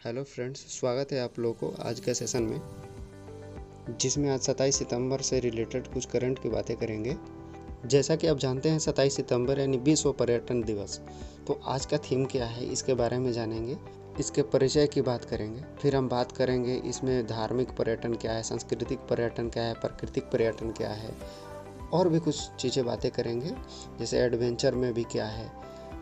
Hello friends, स्वागत है आप लोगों को आज के सेशन में, जिसमें आज 27 सितंबर से रिलेटेड कुछ करंट की बातें करेंगे। जैसा कि आप जानते हैं 27 सितंबर यानी विश्व पर्यटन दिवस। तो आज का थीम क्या है इसके बारे में जानेंगे, इसके परिचय की बात करेंगे। फिर हम बात करेंगे इसमें धार्मिक पर्यटन क्या है, सांस्कृतिक पर्यटन क्या है, प्राकृतिक पर्यटन क्या है, और भी कुछ चीज़ें बातें करेंगे, जैसे एडवेंचर में भी क्या है।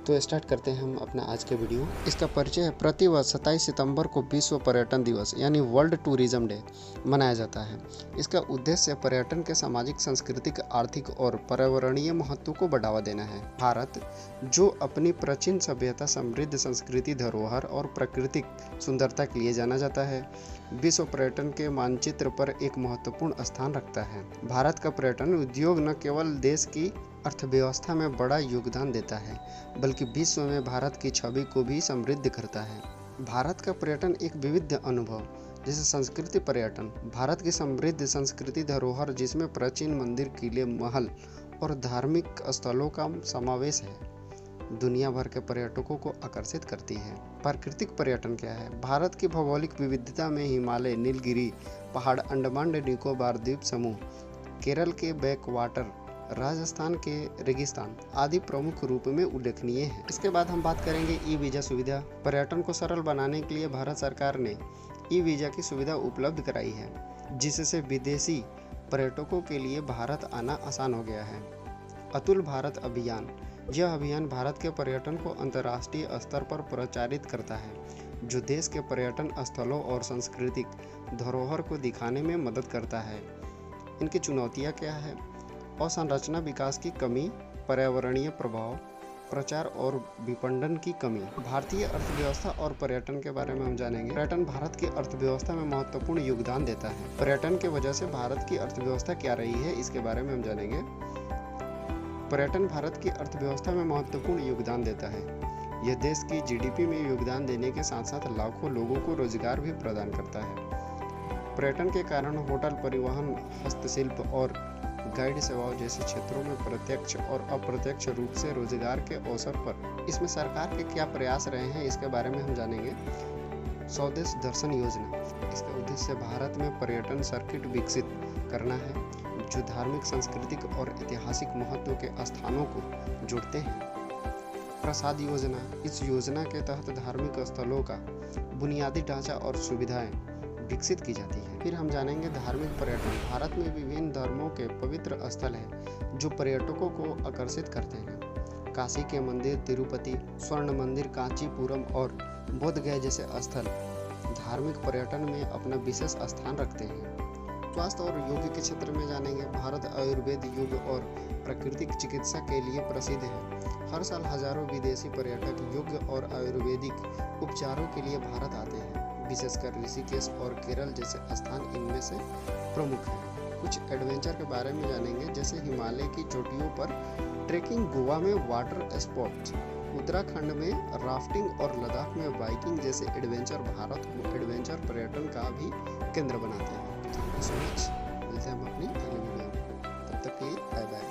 तो स्टार्ट करते हैं हम अपना आज के वीडियो। इसका परिचय है। प्रतिवर्ष 27 सितंबर को विश्व पर्यटन दिवस यानी वर्ल्ड टूरिज्म डे मनाया जाता है। इसका उद्देश्य पर्यटन के सामाजिक, सांस्कृतिक, आर्थिक और पर्यावरणीय महत्व को बढ़ावा देना है। भारत, जो अपनी प्राचीन सभ्यता, समृद्ध संस्कृति, धरोहर और प्राकृतिक सुंदरता के लिए जाना जाता है, विश्व पर्यटन के मानचित्र पर एक महत्वपूर्ण स्थान रखता है। भारत का पर्यटन उद्योग न केवल देश की अर्थव्यवस्था में बड़ा योगदान देता है, बल्कि विश्व में भारत की छवि को भी समृद्ध करता है। भारत का पर्यटन एक विविध अनुभव, जैसे संस्कृति पर्यटन, भारत की समृद्ध संस्कृति धरोहर जिसमें प्राचीन मंदिर, किले, महल और धार्मिक स्थलों का समावेश है, दुनिया भर के पर्यटकों को आकर्षित करती है। प्राकृतिक पर्यटन क्या है? भारत की भौगोलिक विविधता में हिमालय, नीलगिरी पहाड़, अंडमान निकोबार द्वीप समूह, केरल के बैकवाटर, राजस्थान के रेगिस्तान आदि प्रमुख रूप में उल्लेखनीय है। इसके बाद हम बात करेंगे ई वीज़ा सुविधा। पर्यटन को सरल बनाने के लिए भारत सरकार ने ई वीज़ा की सुविधा उपलब्ध कराई है, जिससे विदेशी पर्यटकों के लिए भारत आना आसान हो गया है। अतुल भारत अभियान, यह अभियान भारत के पर्यटन को अंतर्राष्ट्रीय स्तर पर प्रचारित करता है, जो देश के पर्यटन स्थलों और सांस्कृतिक धरोहर को दिखाने में मदद करता है। इनकी चुनौतियाँ क्या है? अवसंरचना विकास की कमी, पर्यावरणीय प्रभाव, प्रचार और विपणन की कमी। भारतीय अर्थव्यवस्था और पर्यटन के बारे में हम जानेंगे। पर्यटन भारत की अर्थव्यवस्था में महत्वपूर्ण योगदान देता है। पर्यटन की वजह से भारत की अर्थव्यवस्था क्या रही है, इसके बारे में हम जानेंगे। पर्यटन भारत की अर्थव्यवस्था में महत्वपूर्ण योगदान देता है। यह देश की जीडीपी में योगदान देने के साथ साथ लाखों लोगों को रोजगार भी प्रदान करता है। पर्यटन के कारण होटल, परिवहन, हस्तशिल्प और गाइड सेवाओं जैसे क्षेत्रों में प्रत्यक्ष और अप्रत्यक्ष रूप से रोजगार के अवसर पर। इसमें सरकार के क्या प्रयास रहे हैं, इसके बारे में हम जानेंगे। स्वदेश दर्शन योजना, इसका उद्देश्य भारत में पर्यटन सर्किट विकसित करना है, जो धार्मिक, सांस्कृतिक और ऐतिहासिक महत्व के स्थानों को जोड़ते हैं। प्रसाद योजना, इस योजना के तहत धार्मिक स्थलों का बुनियादी ढांचा और सुविधाएं विकसित की जाती है। फिर हम जानेंगे धार्मिक पर्यटन। भारत में विभिन्न धर्मों के पवित्र स्थल हैं, जो पर्यटकों को आकर्षित करते हैं। काशी के मंदिर, तिरुपति, स्वर्ण मंदिर, कांचीपुरम और बोध गया जैसे स्थल धार्मिक पर्यटन में अपना विशेष स्थान रखते हैं। स्वास्थ्य और योग के क्षेत्र में जानेंगे। भारत आयुर्वेद, योग और प्राकृतिक चिकित्सा के लिए प्रसिद्ध है। हर साल हजारों विदेशी पर्यटक योग और आयुर्वेदिक उपचारों के लिए भारत आते हैं। विशेषकर ऋषिकेश और केरल जैसे स्थान इनमें से प्रमुख हैं। कुछ एडवेंचर के बारे में जानेंगे, जैसे हिमालय की चोटियों पर ट्रेकिंग, गोवा में वाटर स्पोर्ट्स, उत्तराखंड में राफ्टिंग और लद्दाख में बाइकिंग जैसे एडवेंचर भारत को एडवेंचर पर्यटन का भी केंद्र बनाते हैं। Thank you so much. मिलते हैं हम अपनी अगली वीडियो में, तब तक के लिए बाय बाय।